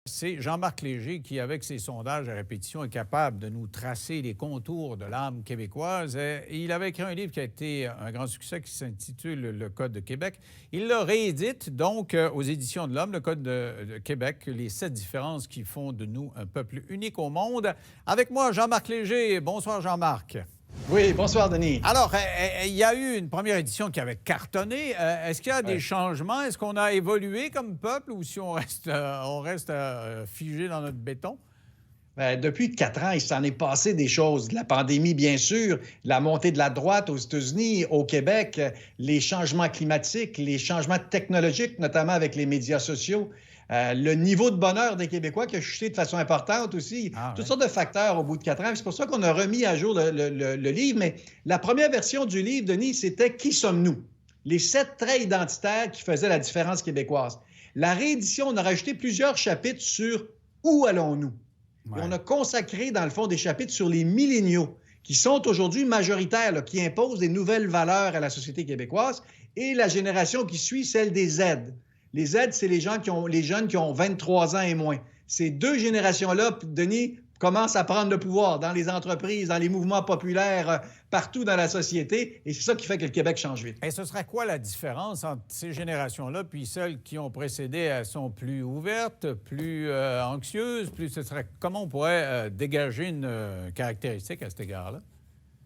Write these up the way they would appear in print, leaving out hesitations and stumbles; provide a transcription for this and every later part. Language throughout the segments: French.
C'est Jean-Marc Léger qui, avec ses sondages à répétition, est capable de nous tracer les contours de l'âme québécoise. Il avait écrit un livre qui a été un grand succès qui s'intitule « Le Code de Québec ». Il le réédite donc aux Éditions de l'Homme, le Code de Québec, les 7 différences qui font de nous un peuple unique au monde. Avec moi, Jean-Marc Léger. Bonsoir, Jean-Marc. Oui, bonsoir, Denis. Alors, il y a eu une première édition qui avait cartonné. Est-ce qu'il y a des changements? Est-ce qu'on a évolué comme peuple ou si on reste figé dans notre béton? Bien, depuis 4 ans, il s'en est passé des choses. La pandémie, bien sûr, la montée de la droite aux États-Unis, au Québec, les changements climatiques, les changements technologiques, notamment avec les médias sociaux. Le niveau de bonheur des Québécois qui a chuté de façon importante aussi. Toutes sortes de facteurs au bout de 4 ans. C'est pour ça qu'on a remis à jour le livre. Mais la première version du livre, Denis, c'était « Qui sommes-nous ?» Les 7 traits identitaires qui faisaient la différence québécoise. La réédition, on a rajouté plusieurs chapitres sur « Où allons-nous? » Et on a consacré, dans le fond, des chapitres sur les milléniaux qui sont aujourd'hui majoritaires, là, qui imposent des nouvelles valeurs à la société québécoise, et la génération qui suit, celle des Z. Les Z, c'est les jeunes qui ont 23 ans et moins. Ces 2 générations-là, Denis, commencent à prendre le pouvoir dans les entreprises, dans les mouvements populaires, partout dans la société. Et c'est ça qui fait que le Québec change vite. Et ce serait quoi la différence entre ces générations-là puis celles qui ont précédé? Elles sont plus ouvertes, plus anxieuses? Comment on pourrait dégager une caractéristique à cet égard-là?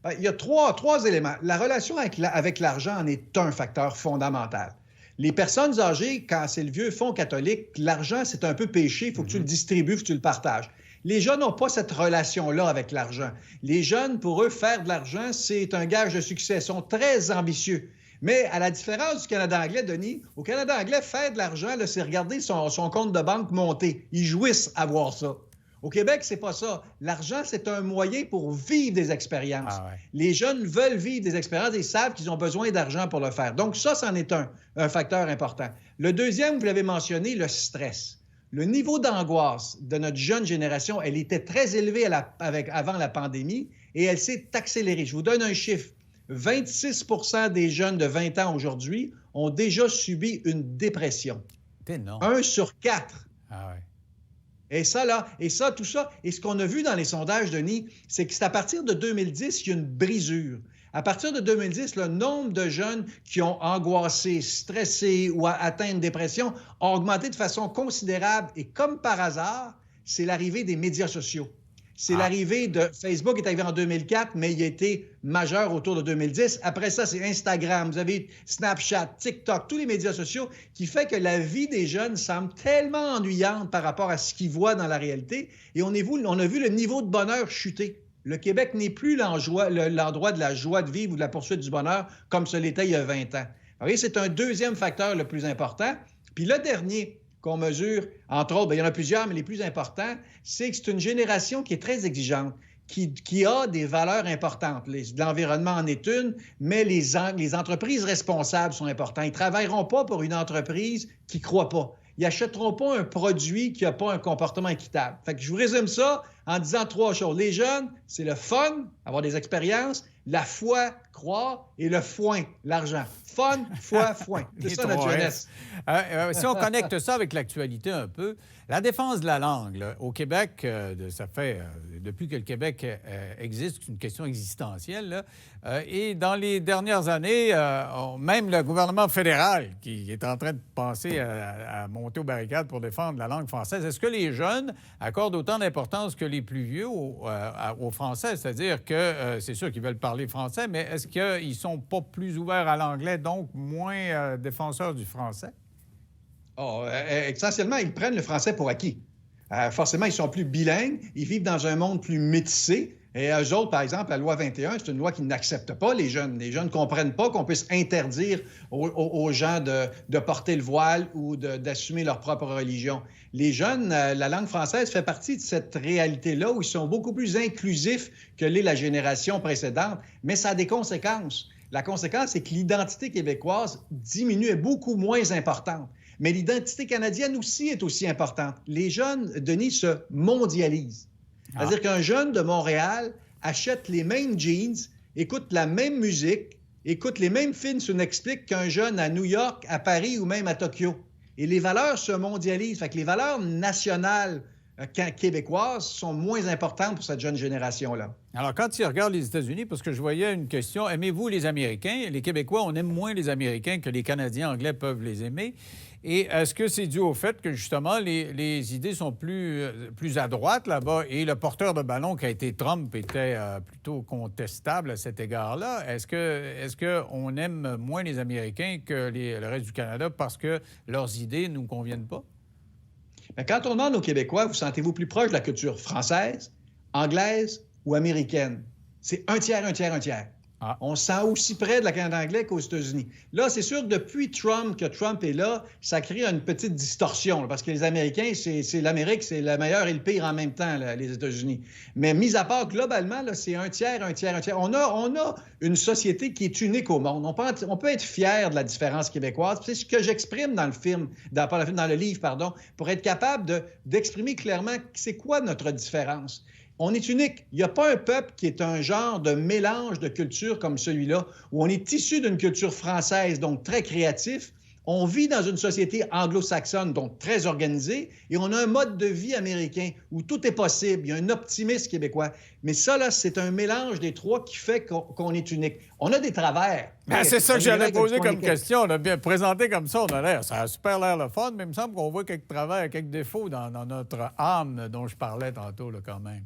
Bien, il y a trois éléments. La relation avec l'argent en est un facteur fondamental. Les personnes âgées, quand c'est le vieux fonds catholique, l'argent, c'est un peu péché, il faut que tu le distribues, il faut que tu le partages. Les jeunes n'ont pas cette relation-là avec l'argent. Les jeunes, pour eux, faire de l'argent, c'est un gage de succès. Ils sont très ambitieux. Mais à la différence du Canada anglais, Denis, au Canada anglais, faire de l'argent, c'est regarder son compte de banque monter. Ils jouissent à voir ça. Au Québec, c'est pas ça. L'argent, c'est un moyen pour vivre des expériences. Les jeunes veulent vivre des expériences et ils savent qu'ils ont besoin d'argent pour le faire. Donc ça, c'en est un facteur important. Le deuxième, vous l'avez mentionné, le stress. Le niveau d'angoisse de notre jeune génération, elle était très élevée avant la pandémie et elle s'est accélérée. Je vous donne un chiffre. 26 % des jeunes de 20 ans aujourd'hui ont déjà subi une dépression. C'est énorme. 1 sur 4. Ah ouais. Et tout ça. Et ce qu'on a vu dans les sondages, Denis, c'est que c'est à partir de 2010 qu'il y a une brisure. À partir de 2010, le nombre de jeunes qui ont angoissé, stressé ou atteint une dépression a augmenté de façon considérable. Et comme par hasard, c'est l'arrivée des médias sociaux. C'est l'arrivée de Facebook qui est arrivé en 2004, mais il a été majeur autour de 2010. Après ça, c'est Instagram, vous avez Snapchat, TikTok, tous les médias sociaux qui fait que la vie des jeunes semble tellement ennuyante par rapport à ce qu'ils voient dans la réalité. Et on a vu le niveau de bonheur chuter. Le Québec n'est plus l'endroit de la joie de vivre ou de la poursuite du bonheur comme ce l'était il y a 20 ans. Vous voyez, c'est un deuxième facteur le plus important. Puis le dernier qu'on mesure, entre autres, bien, il y en a plusieurs, mais les plus importants, c'est que c'est une génération qui est très exigeante, qui a des valeurs importantes. L'environnement en est une, mais les entreprises responsables sont importantes. Ils ne travailleront pas pour une entreprise qui ne croit pas. Ils n'achèteront pas un produit qui n'a pas un comportement équitable. Fait que je vous résume ça en disant 3 choses. Les jeunes, c'est le fun, avoir des expériences, la foi, croire, et le foin, l'argent. Fun, foi, foin. C'est ça notre jeunesse. Si on connecte ça avec l'actualité un peu, la défense de la langue, là, au Québec, ça fait, depuis que le Québec existe, c'est une question existentielle. Là, et dans les dernières années, même le gouvernement fédéral qui est en train de penser à monter aux barricades pour défendre la langue française, est-ce que les jeunes accordent autant d'importance que les plus vieux au français? C'est-à-dire que c'est sûr qu'ils veulent parler français, mais est-ce qu'ils ne sont pas plus ouverts à l'anglais, donc moins défenseurs du français? Essentiellement, ils prennent le français pour acquis. Forcément, ils sont plus bilingues, ils vivent dans un monde plus métissé. Et eux autres, par exemple, la loi 21, c'est une loi qui n'accepte pas les jeunes. Les jeunes ne comprennent pas qu'on puisse interdire aux gens de porter le voile ou d'assumer leur propre religion. Les jeunes, la langue française fait partie de cette réalité-là où ils sont beaucoup plus inclusifs que l'est la génération précédente, mais ça a des conséquences. La conséquence, c'est que l'identité québécoise diminue, est beaucoup moins importante. Mais l'identité canadienne aussi est aussi importante. Les jeunes, Denis, se mondialisent. C'est-à-dire qu'un jeune de Montréal achète les mêmes jeans, écoute la même musique, écoute les mêmes films sur Netflix qu'un jeune à New York, à Paris ou même à Tokyo. Et les valeurs se mondialisent. Fait que les valeurs nationales québécoises sont moins importantes pour cette jeune génération-là. Alors, quand tu regardes les États-Unis, parce que je voyais une question, aimez-vous les Américains? Les Québécois, on aime moins les Américains que les Canadiens anglais peuvent les aimer. Et est-ce que c'est dû au fait que, justement, les idées sont plus à droite là-bas et le porteur de ballon qui a été Trump était plutôt contestable à cet égard-là? Est-ce qu'on aime moins les Américains que le reste du Canada parce que leurs idées ne nous conviennent pas? Mais quand on demande aux Québécois, vous sentez-vous plus proche de la culture française, anglaise ou américaine? C'est un tiers, un tiers, un tiers. Ah. On se sent aussi près de la Canada anglais qu'aux États-Unis. Là, c'est sûr que depuis que Trump est là, ça crée une petite distorsion, là, parce que les Américains, c'est l'Amérique, c'est le meilleur et le pire en même temps, là, les États-Unis. Mais mis à part, globalement, là, c'est un tiers, un tiers, un tiers. On a une société qui est unique au monde. On peut être fier de la différence québécoise. C'est ce que j'exprime dans le film, dans le livre, pardon, pour être capable d'exprimer clairement c'est quoi notre différence. On est unique. Il n'y a pas un peuple qui est un genre de mélange de cultures comme celui-là, où on est issu d'une culture française, donc très créatif. On vit dans une société anglo-saxonne, donc très organisée, et on a un mode de vie américain où tout est possible. Il y a un optimisme québécois. Mais ça, là, c'est un mélange des trois qui fait qu'on est unique. On a des travers. C'est ça que j'allais poser comme question. Là. Bien présenté comme ça, ça a super l'air le fun, mais il me semble qu'on voit quelques travers, quelques défauts dans notre âme dont je parlais tantôt, là, quand même.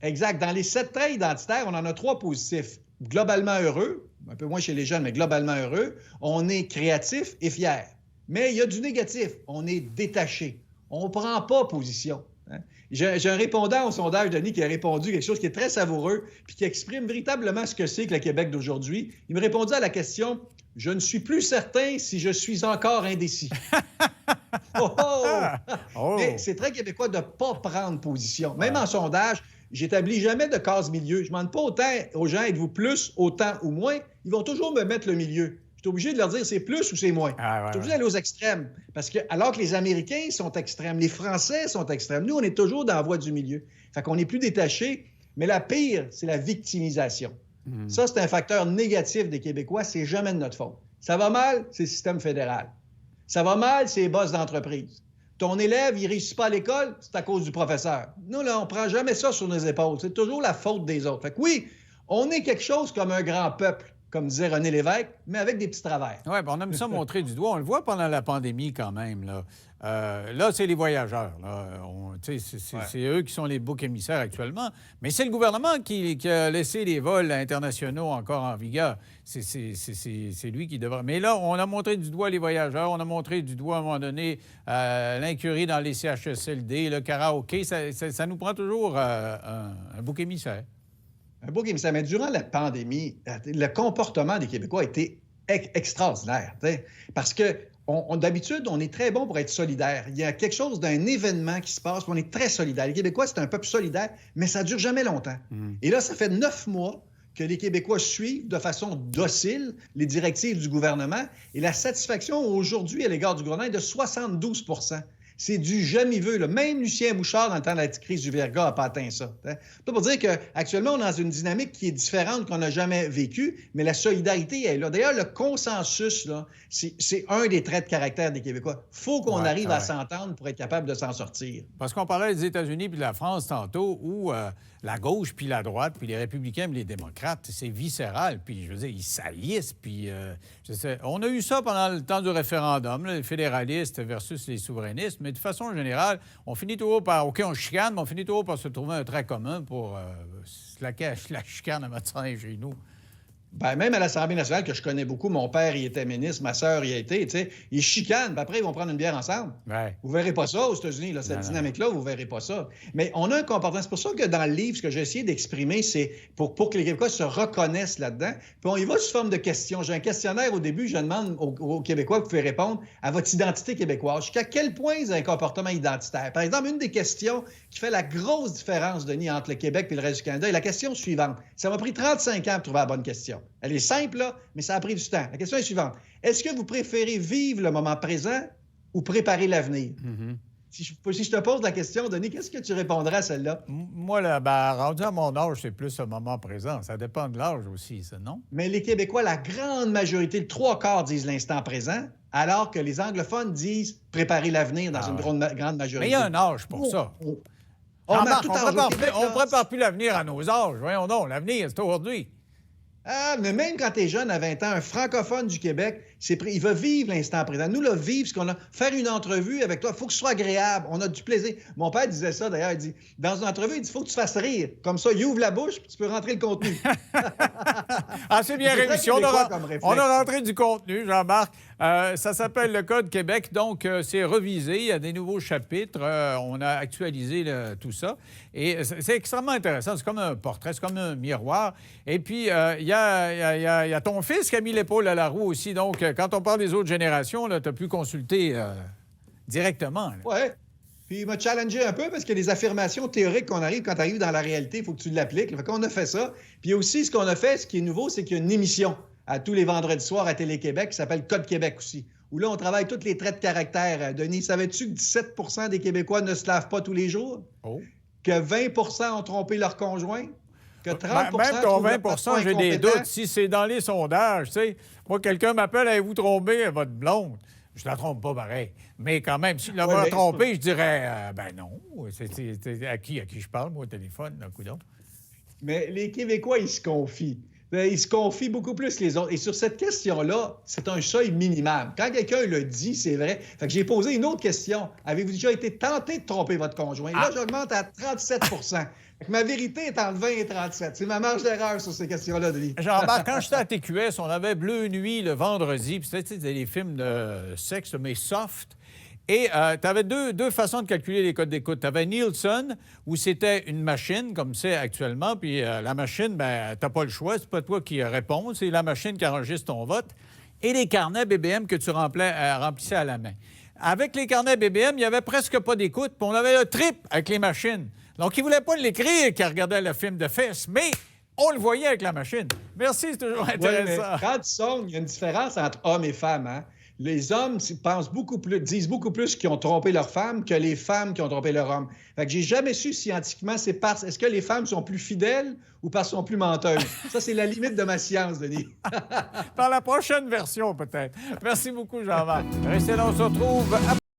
Exact. Dans les 7 traits identitaires, on en a 3 positifs. Globalement heureux, un peu moins chez les jeunes, mais globalement heureux. On est créatif et fier. Mais il y a du négatif. On est détaché. On ne prend pas position. Hein? J'ai un répondant au sondage, Denis, qui a répondu quelque chose qui est très savoureux puis qui exprime véritablement ce que c'est que le Québec d'aujourd'hui. Il me répondit à la question « Je ne suis plus certain si je suis encore indécis. » Oh, oh! Oh! Mais c'est très québécois de ne pas prendre position. Même en sondage, j'établis jamais de case milieu. Je ne demande pas autant aux gens, êtes-vous plus, autant ou moins. Ils vont toujours me mettre le milieu. Je suis obligé de leur dire c'est plus ou c'est moins. Je suis obligé d'aller aux extrêmes. Parce que, alors que les Américains sont extrêmes, les Français sont extrêmes, nous, on est toujours dans la voie du milieu. Fait qu'on est plus détaché. Mais la pire, c'est la victimisation. Ça, c'est un facteur négatif des Québécois. C'est jamais de notre faute. Ça va mal, c'est le système fédéral. Ça va mal, c'est les boss d'entreprise. Ton élève, il ne réussit pas à l'école, c'est à cause du professeur. Nous, là, on ne prend jamais ça sur nos épaules. C'est toujours la faute des autres. Fait que oui, on est quelque chose comme un grand peuple, comme disait René Lévesque, mais avec des petits travers. Oui, on aime ça montrer du doigt. On le voit pendant la pandémie quand même. Là, c'est les voyageurs. C'est eux qui sont les boucs émissaires actuellement. Mais c'est le gouvernement qui a laissé les vols internationaux encore en vigueur. C'est lui qui devrait... Mais là, on a montré du doigt les voyageurs. On a montré du doigt, à un moment donné, l'incurie dans les CHSLD, le karaoké. Ça nous prend toujours un bouc émissaire. Un bouc émissaire. Mais durant la pandémie, le comportement des Québécois a été extraordinaire. Parce que d'habitude, on est très bon pour être solidaire. Il y a quelque chose d'un événement qui se passe, on est très solidaire. Les Québécois, c'est un peuple solidaire, mais ça ne dure jamais longtemps. Et là, ça fait 9 mois que les Québécois suivent de façon docile les directives du gouvernement. Et la satisfaction aujourd'hui à l'égard du gouvernement est de 72 %. C'est du jamais-vu. Même Lucien Bouchard, dans le temps de la crise du Verga, n'a pas atteint ça. C'est pour dire qu'actuellement, on est dans une dynamique qui est différente qu'on n'a jamais vécue, mais la solidarité est là. D'ailleurs, le consensus, là, c'est un des traits de caractère des Québécois. Il faut qu'on arrive à s'entendre pour être capable de s'en sortir. Parce qu'on parlait des États-Unis puis de la France tantôt, où la gauche puis la droite, puis les républicains puis les démocrates, c'est viscéral. Puis, je veux dire, ils salissent. Puis, on a eu ça pendant le temps du référendum, là, les fédéralistes versus les souverainistes. Mais de façon générale, on finit toujours par... OK, on chicane, mais on finit toujours par se trouver un trait commun pour la chicane à mettre ça chez nous. Bien, même à l'Assemblée nationale, que je connais beaucoup, mon père y était ministre, ma sœur y a été, tu sais, ils chicanent, puis après, ils vont prendre une bière ensemble. Ouais. Vous verrez pas ça aux États-Unis, là, cette dynamique-là, vous verrez pas ça. Mais on a un comportement. C'est pour ça que dans le livre, ce que j'ai essayé d'exprimer, c'est pour que les Québécois se reconnaissent là-dedans. Puis on y va sous forme de questions. J'ai un questionnaire au début, je demande aux Québécois, vous pouvez répondre à votre identité québécoise. Jusqu'à quel point vous avez un comportement identitaire? Par exemple, une des questions qui fait la grosse différence, Denis, entre le Québec et le reste du Canada est la question suivante. Ça m'a pris 35 ans pour trouver la bonne question. Elle est simple, là, mais ça a pris du temps. La question est suivante. Est-ce que vous préférez vivre le moment présent ou préparer l'avenir? Si je te pose la question, Denis, qu'est-ce que tu répondrais à celle-là? Moi, rendu à mon âge, c'est plus le moment présent. Ça dépend de l'âge aussi, ça, non? Mais les Québécois, la grande majorité, le 3/4 disent l'instant présent, alors que les anglophones disent préparer l'avenir dans une grande majorité. Mais il y a un âge pour ça. Jean-Marc, On ne prépare plus l'avenir à nos âges. Voyons donc, l'avenir, c'est aujourd'hui. Ah, mais même quand tu es jeune à 20 ans, un francophone du Québec, il va vivre l'instant présent. Nous, là, vivre ce qu'on a. Faire une entrevue avec toi, il faut que ce soit agréable. On a du plaisir. Mon père disait ça, d'ailleurs. Il dit, dans une entrevue, il dit, il faut que tu fasses rire. Comme ça, il ouvre la bouche, puis tu peux rentrer le contenu. Ah, c'est bien réussi. On a rentré du contenu, Jean-Marc. Ça s'appelle le Code Québec. Donc, c'est revisé. Il y a des nouveaux chapitres. On a actualisé tout ça. Et c'est extrêmement intéressant. C'est comme un portrait, c'est comme un miroir. Et puis, il y a ton fils qui a mis l'épaule à la roue aussi. Donc, quand on parle des autres générations, tu as pu consulter directement. Oui. Puis il m'a challengé un peu parce que les affirmations théoriques quand tu arrives dans la réalité, il faut que tu l'appliques. Fait qu'on a fait ça. Puis aussi, ce qu'on a fait, ce qui est nouveau, c'est qu'il y a une émission à tous les vendredis soirs à Télé-Québec qui s'appelle Code Québec aussi, où là, on travaille tous les traits de caractère. Denis, savais-tu que 17 des Québécois ne se lavent pas tous les jours? Oh. Que 20 ont trompé leur conjoint? Que 30 Même ton 20 j'ai des doutes. Si c'est dans les sondages, tu sais, moi, quelqu'un m'appelle, avez-vous trompé votre blonde? Je la trompe pas pareil. Mais quand même, si je l'avais trompé, je dirais, ben non. C'est à qui je parle, moi, au téléphone, d'un coup donc. Mais les Québécois, ils se confient. Ils se confient beaucoup plus que les autres. Et sur cette question-là, c'est un seuil minimal. Quand quelqu'un le dit, c'est vrai. Fait que j'ai posé une autre question. Avez-vous déjà été tenté de tromper votre conjoint? Là, j'augmente à 37 Fait que ma vérité est entre 20 et 37. C'est ma marge d'erreur sur ces questions-là, Denis. Jean-Marc, quand j'étais à TQS, on avait Bleu Nuit le vendredi. Puis c'était des films de sexe, mais soft. Et tu avais deux façons de calculer les codes d'écoute. Tu avais Nielsen, où c'était une machine, comme c'est actuellement, puis la machine, ben t'as pas le choix, c'est pas toi qui réponds, c'est la machine qui enregistre ton vote, et les carnets BBM que tu remplissais à la main. Avec les carnets BBM, il n'y avait presque pas d'écoute, puis on avait le trip avec les machines. Donc, ils ne voulaient pas l'écrire qui regardait le film de fesses, mais on le voyait avec la machine. Merci, c'est toujours intéressant. Ouais, quand tu sonnes, il y a une différence entre hommes et femmes, hein? Les hommes disent beaucoup plus qu'ils ont trompé leur femme que les femmes qui ont trompé leur homme. Fait que j'ai jamais su scientifiquement, est-ce que les femmes sont plus fidèles ou parce qu'elles sont plus menteuses? Ça, c'est la limite de ma science, Denis. Dans la prochaine version, peut-être. Merci beaucoup, Jean-Marc. Restez là, on se retrouve après.